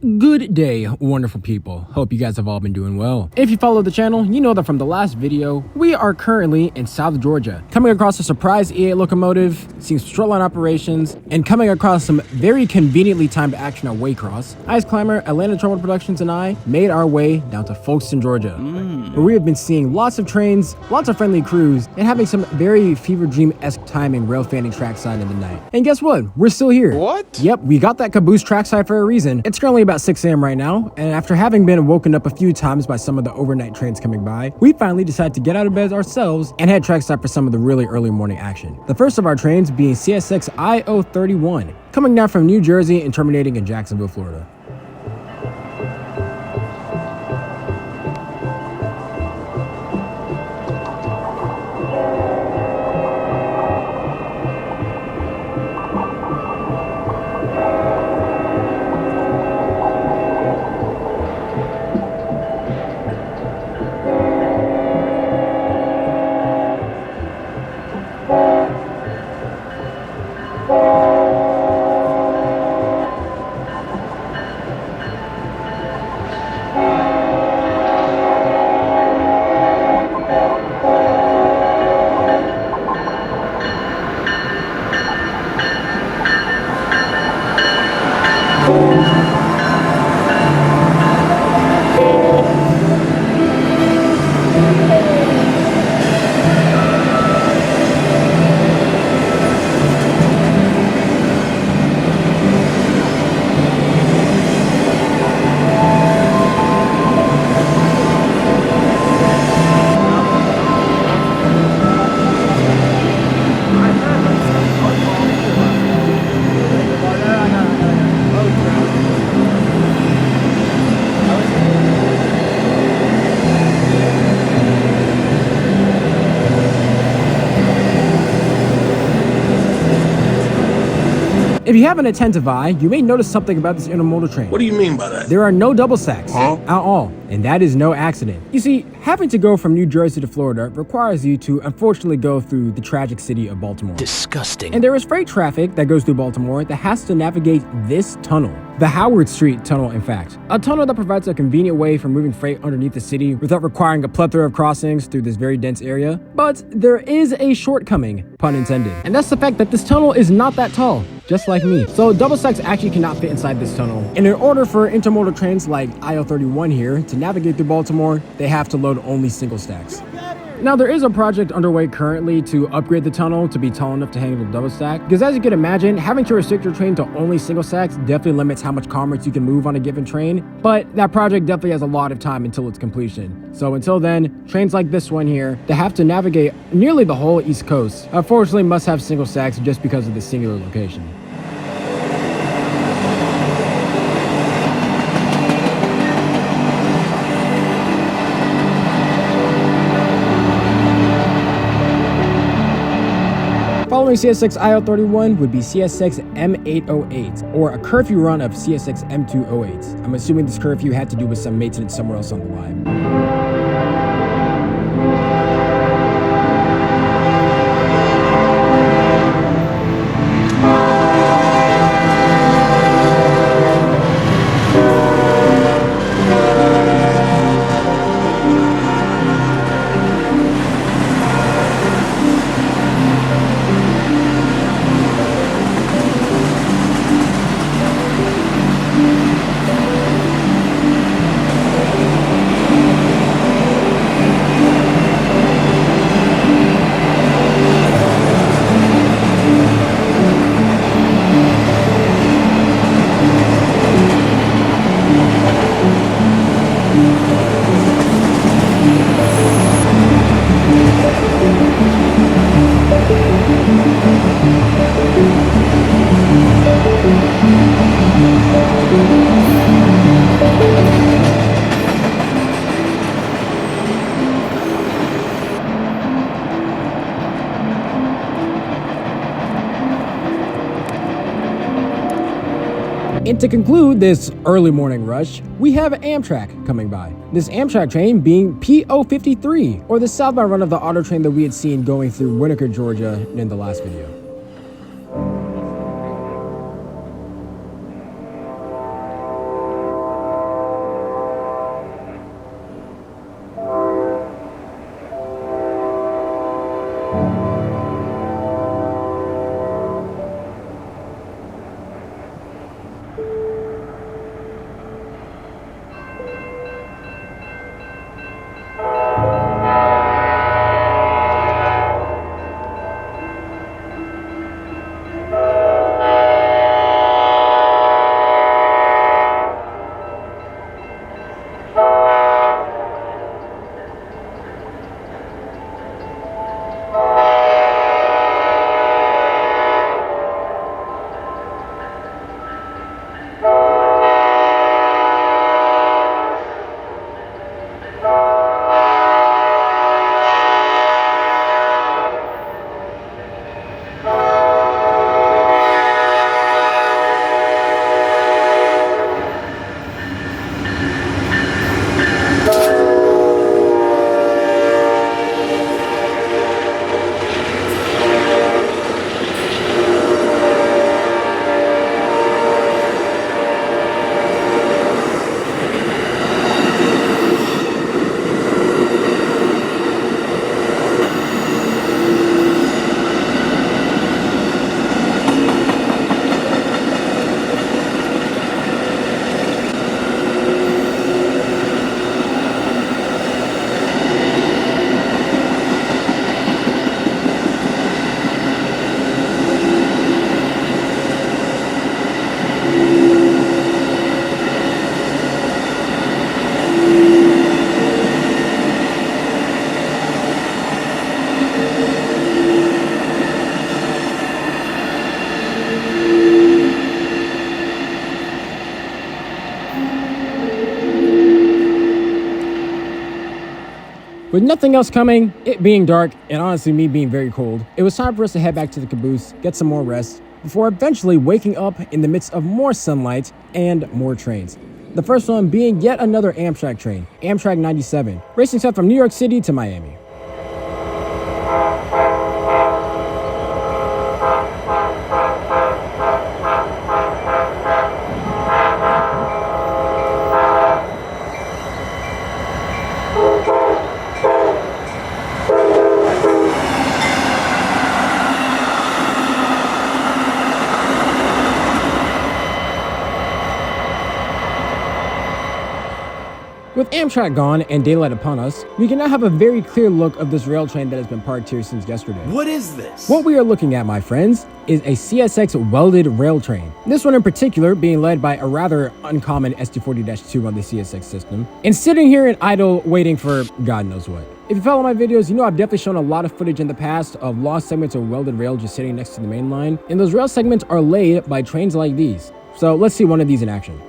Good day, wonderful people. Hope you guys have all been doing well. If you follow the channel, you know that from the last video, we are currently in South Georgia, coming across a surprise E8 locomotive, seeing straight line operations, and coming across some very conveniently timed action at Waycross. Ice Climber, Atlanta Terminal Productions, and I made our way down to Folkston, Georgia, where we have been seeing lots of trains, lots of friendly crews, and having some very fever dream-esque timing rail fanning trackside in the night. And guess what? We're still here. What? Yep, we got that Caboose trackside for a reason. It's currently about 6 a.m. right now, and after having been woken up a few times by some of the overnight trains coming by, we finally decided to get out of bed ourselves and head trackside for some of the really early morning action. The first of our trains being CSX IO31, coming down from New Jersey and terminating in Jacksonville, Florida. If you have an attentive eye, you may notice something about this intermodal train. What do you mean by that? There are no double stacks at all, and that is no accident. You see, having to go from New Jersey to Florida requires you to unfortunately go through the tragic city of Baltimore. Disgusting. And there is freight traffic that goes through Baltimore that has to navigate this tunnel. The Howard Street Tunnel, in fact. A tunnel that provides a convenient way for moving freight underneath the city without requiring a plethora of crossings through this very dense area. But there is a shortcoming, pun intended. And that's the fact that this tunnel is not that tall, just like me. So double stacks actually cannot fit inside this tunnel. And in order for intermodal trains like IO31 here to navigate through Baltimore, they have to load only single stacks. Now, there is a project underway currently to upgrade the tunnel to be tall enough to handle double stack, because as you can imagine, having to restrict your train to only single stacks definitely limits how much commerce you can move on a given train, but that project definitely has a lot of time until its completion. So until then, trains like this one here, that have to navigate nearly the whole East Coast, unfortunately must have single stacks just because of the singular location. Following CSX IO31 would be CSX M808, or a curfew run of CSX M208. I'm assuming this curfew had to do with some maintenance somewhere else on the line. And to conclude this early morning rush, we have Amtrak coming by. This Amtrak train being PO53, or the southbound run of the auto train that we had seen going through Winnetka, Georgia in the last video. With nothing else coming, it being dark, and honestly me being very cold, it was time for us to head back to the caboose, get some more rest, before eventually waking up in the midst of more sunlight and more trains. The first one being yet another Amtrak train, Amtrak 97, racing south from New York City to Miami. With Amtrak gone and daylight upon us, we can now have a very clear look of this rail train that has been parked here since yesterday. What is this? What we are looking at, my friends, is a CSX Welded rail train. This one in particular being led by a rather uncommon ST40-2 on the CSX system, and sitting here in idle waiting for God knows what. If you follow my videos, you know I've definitely shown a lot of footage in the past of lost segments of welded rail just sitting next to the main line, and those rail segments are laid by trains like these. So let's see one of these in action.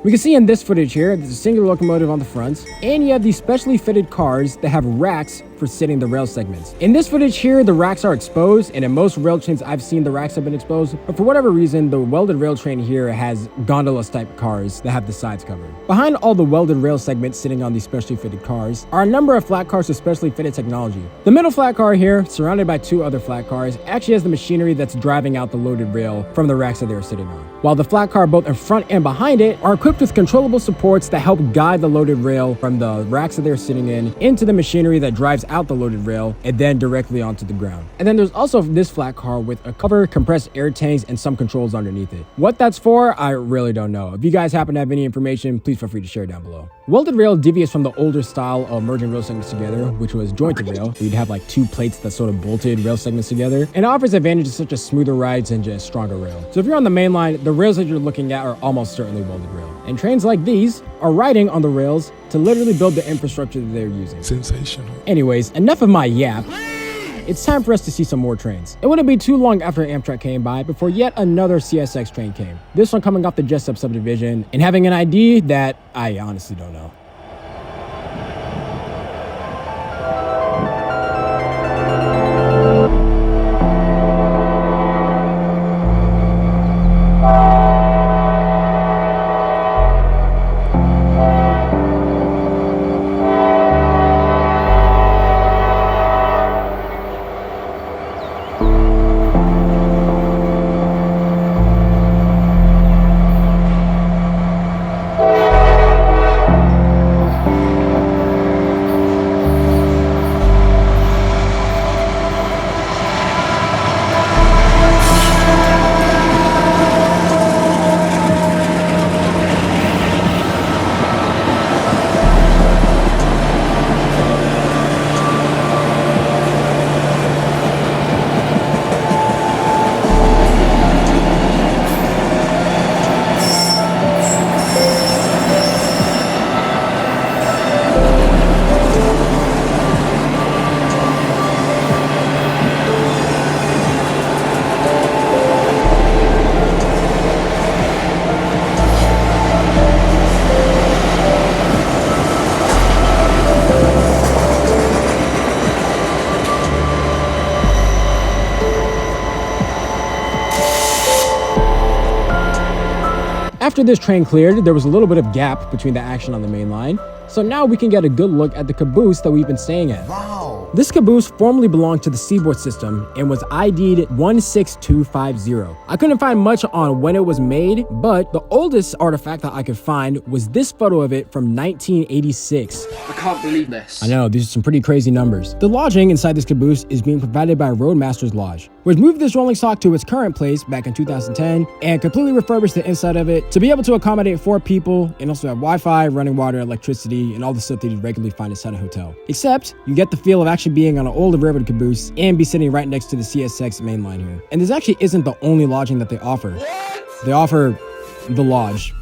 We can see in this footage here, there's a singular locomotive on the front, and you have these specially fitted cars that have racks for sitting the rail segments. In this footage here, the racks are exposed, and in most rail trains I've seen, the racks have been exposed, but for whatever reason, the welded rail train here has gondolas type cars that have the sides covered. Behind all the welded rail segments sitting on these specially fitted cars are a number of flat cars with specially fitted technology. The middle flat car here, surrounded by two other flat cars, actually has the machinery that's driving out the loaded rail from the racks that they're sitting on. While the flat car both in front and behind it are equipped with controllable supports that help guide the loaded rail from the racks that they're sitting in into the machinery that drives out the loaded rail and then directly onto the ground. And then there's also this flat car with a cover, compressed air tanks, and some controls underneath it. What that's for, I really don't know. If you guys happen to have any information, please feel free to share it down below. Welded rail deviates from the older style of merging rail segments together, which was jointed rail, where you'd have like two plates that sort of bolted rail segments together, and offers advantages such as smoother rides and just stronger rail. So if you're on the main line, the rails that you're looking at are almost certainly welded rail. And trains like these are riding on the rails to literally build the infrastructure that they're using. Sensational. Anyways, enough of my yap. It's time for us to see some more trains. It wouldn't be too long after Amtrak came by before yet another CSX train came. This one coming off the Jessup subdivision and having an ID that I honestly don't know. After this train cleared, there was a little bit of gap between the action on the main line. So now we can get a good look at the caboose that we've been staying at. Wow. This caboose formerly belonged to the Seaboard system and was ID'd 16250. I couldn't find much on when it was made, but the oldest artifact that I could find was this photo of it from 1986. I can't believe this. I know, these are some pretty crazy numbers. The lodging inside this caboose is being provided by Roadmaster's Lodge, which moved this rolling stock to its current place back in 2010 and completely refurbished the inside of it to be able to accommodate 4 people and also have Wi-Fi, running water, electricity, and all the stuff that you'd regularly find inside a hotel. Except, you get the feel of actually being on an older railroad caboose and be sitting right next to the CSX main line here. And this actually isn't the only lodging that they offer. They offer the Lodge.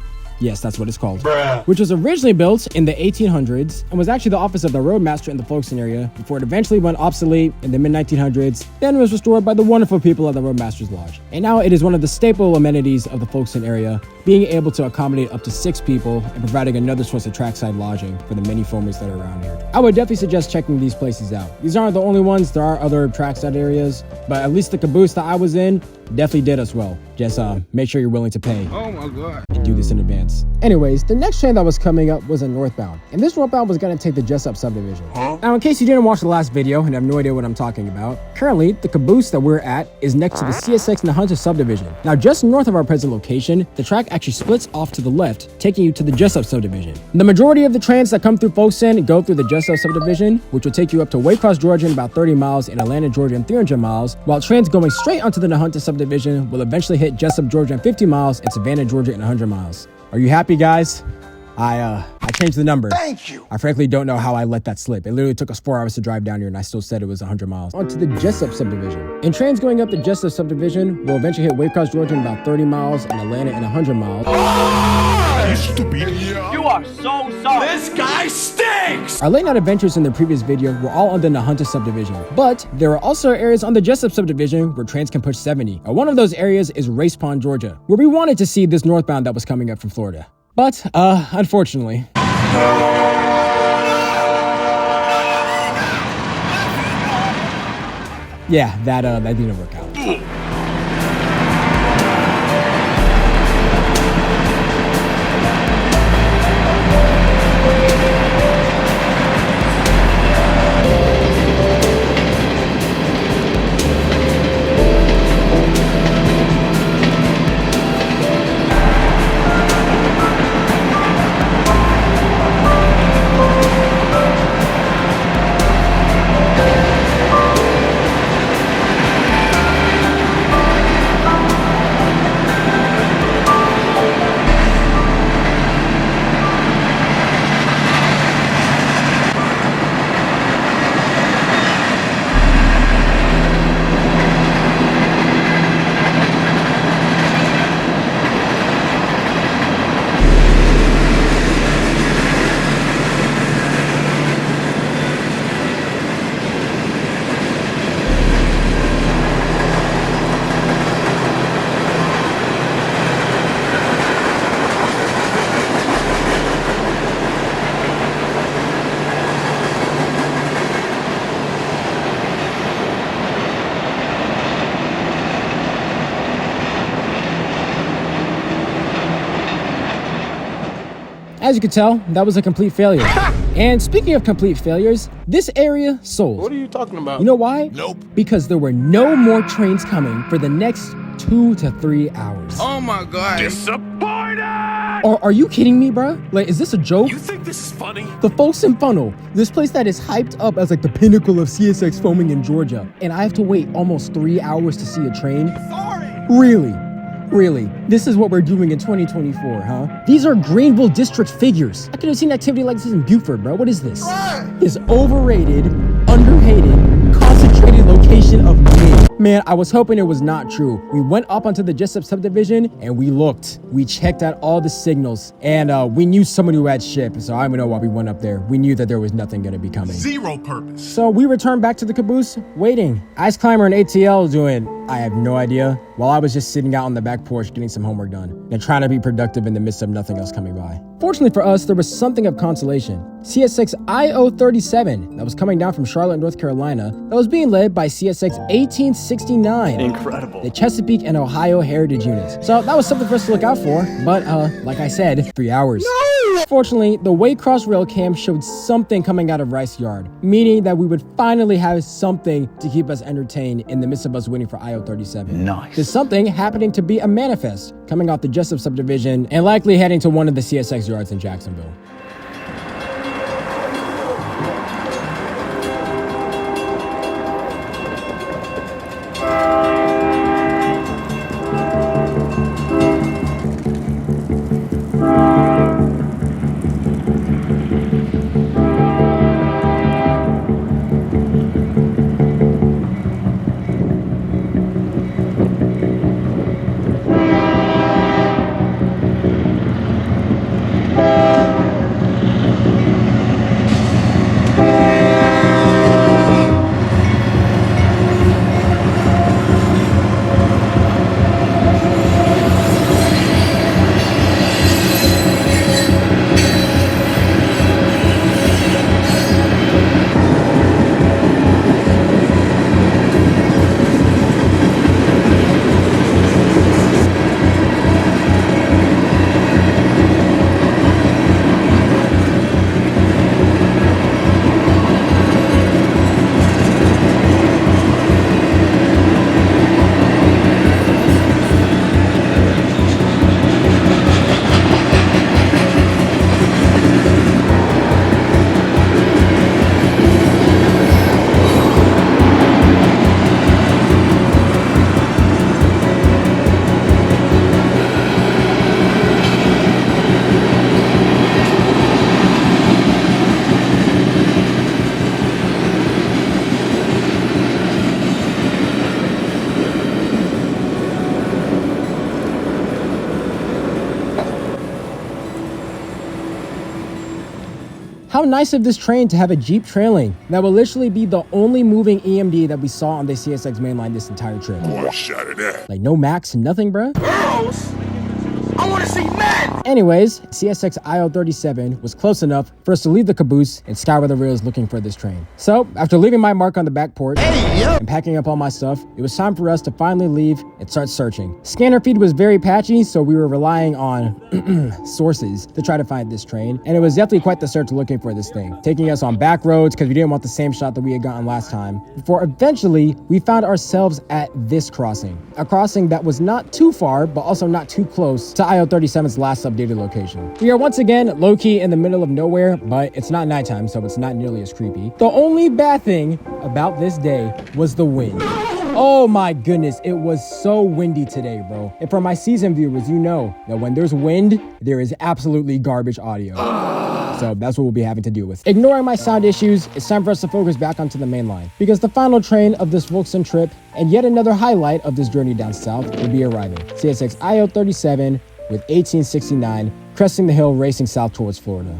Yes, that's what it's called. Which was originally built in the 1800s and was actually the office of the roadmaster in the Folkston area before it eventually went obsolete in the mid-1900s, then was restored by the wonderful people at the Roadmaster's Lodge. And now it is one of the staple amenities of the Folkston area, being able to accommodate up to 6 people and providing another source of trackside lodging for the many foamers that are around here. I would definitely suggest checking these places out. These aren't the only ones, there are other trackside areas, but at least the caboose that I was in definitely did us well. Just make sure you're willing to pay. Oh my god. And do this in advance. Anyways, the next train that was coming up was a northbound, and this northbound was gonna take the Jessup subdivision. Now, in case you didn't watch the last video and have no idea what I'm talking about, currently the caboose that we're at is next to the CSX Nahunta subdivision. Now, just north of our present location, the track actually splits off to the left, taking you to the Jessup subdivision. The majority of the trains that come through Folkston go through the Jessup subdivision, which will take you up to Waycross, Georgia in about 30 miles and Atlanta, Georgia in 300 miles, while trains going straight onto the Nahunta subdivision will eventually hit Jessup, Georgia in 50 miles and Savannah, Georgia in 100 miles. Are you happy, guys? I changed the number. Thank you. I frankly don't know how I let that slip. It literally took us 4 hours to drive down here and I still said it was 100 miles. Onto the Jessup subdivision. And trains going up the Jessup subdivision will eventually hit Waycross, Georgia in about 30 miles and Atlanta in 100 miles. You stupid. You are so sorry. This guy stinks. Our late night adventures in the previous video were all on the Nahunta subdivision, but there are also areas on the Jessup subdivision where trains can push 70. One of those areas is Race Pond, Georgia, where we wanted to see this northbound that was coming up from Florida. But, unfortunately. Yeah, that didn't work out. As you can tell, that was a complete failure. And speaking of complete failures, this area sold. What are you talking about? You know why? Nope. Because there were no more trains coming for the next 2 to 3 hours. Oh my god. Disappointed. Are you kidding me, bro? Like, is this a joke? You think this is funny? The Folkston Funnel, this place that is hyped up as like the pinnacle of CSX foaming in Georgia, and I have to wait almost 3 hours to see a train? Sorry. Really? Really? This is what we're doing in 2024, huh? These are Greenville district figures. I could have seen activity like this in Buford, bro. What is this? This overrated, underhated, concentrated location of me. Man, I was hoping it was not true. We went up onto the Jessup subdivision and we looked. We checked out all the signals and we knew someone who had ship, so I don't even know why we went up there. We knew that there was nothing gonna be coming. Zero purpose. So we returned back to the caboose, waiting. Ice Climber and ATL doing, I have no idea. while I was just sitting out on the back porch getting some homework done and trying to be productive in the midst of nothing else coming by. Fortunately for us, there was something of consolation. CSX IO37 that was coming down from Charlotte, North Carolina, that was being led by CSX 1869. Incredible. The Chesapeake and Ohio Heritage Unit. So that was something for us to look out for, but like I said, 3 hours. No! Fortunately, the Waycross rail cam showed something coming out of Rice Yard, meaning that we would finally have something to keep us entertained in the midst of us waiting for IO37. Nice. There's something happening to be a manifest coming off the Jessup subdivision and likely heading to one of the CSX yards in Jacksonville. How nice of this train to have a Jeep trailing. That will literally be the only moving EMD that we saw on the CSX mainline this entire trip. Boy, shot at that. Like no Max, nothing, bruh. Girls, I want to see men. Anyways, CSX IO37 was close enough for us to leave the caboose and scour the rails looking for this train. So, after leaving my mark on the back porch and packing up all my stuff, it was time for us to finally leave and start searching. Scanner feed was very patchy, so we were relying on sources to try to find this train, and it was definitely quite the search looking for this thing, taking us on back roads because we didn't want the same shot that we had gotten last time, before eventually we found ourselves at this crossing. A crossing that was not too far, but also not too close to IO37's last updated location. We are once again low-key in the middle of nowhere, but it's not nighttime, so it's not nearly as creepy. The only bad thing about this day was the wind. Oh my goodness, it was so windy today, bro. And for my seasoned viewers, you know that when there's wind, there is absolutely garbage audio. So that's what we'll be having to deal with. Ignoring my sound issues, it's time for us to focus back onto the main line, because the final train of this Folkston trip and yet another highlight of this journey down south will be arriving. CSX IO37 with 1869 cresting the hill, racing south towards Florida.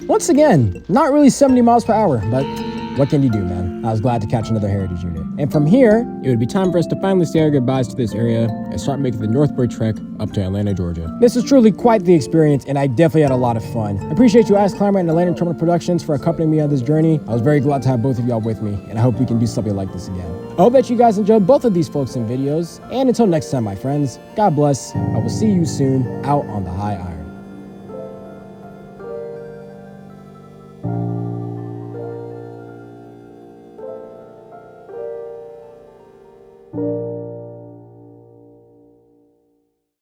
Once again, not really 70 miles per hour, but what can you do, man? I was glad to catch another heritage unit. And from here, it would be time for us to finally say our goodbyes to this area and start making the Northbury trek up to Atlanta, Georgia. This is truly quite the experience, and I definitely had a lot of fun. I appreciate you, Ask Climber and Atlanta Terminal Productions, for accompanying me on this journey. I was very glad to have both of y'all with me, and I hope we can do something like this again. I hope that you guys enjoyed both of these Folkston videos, and until next time, my friends, God bless. I will see you soon out on the high iron.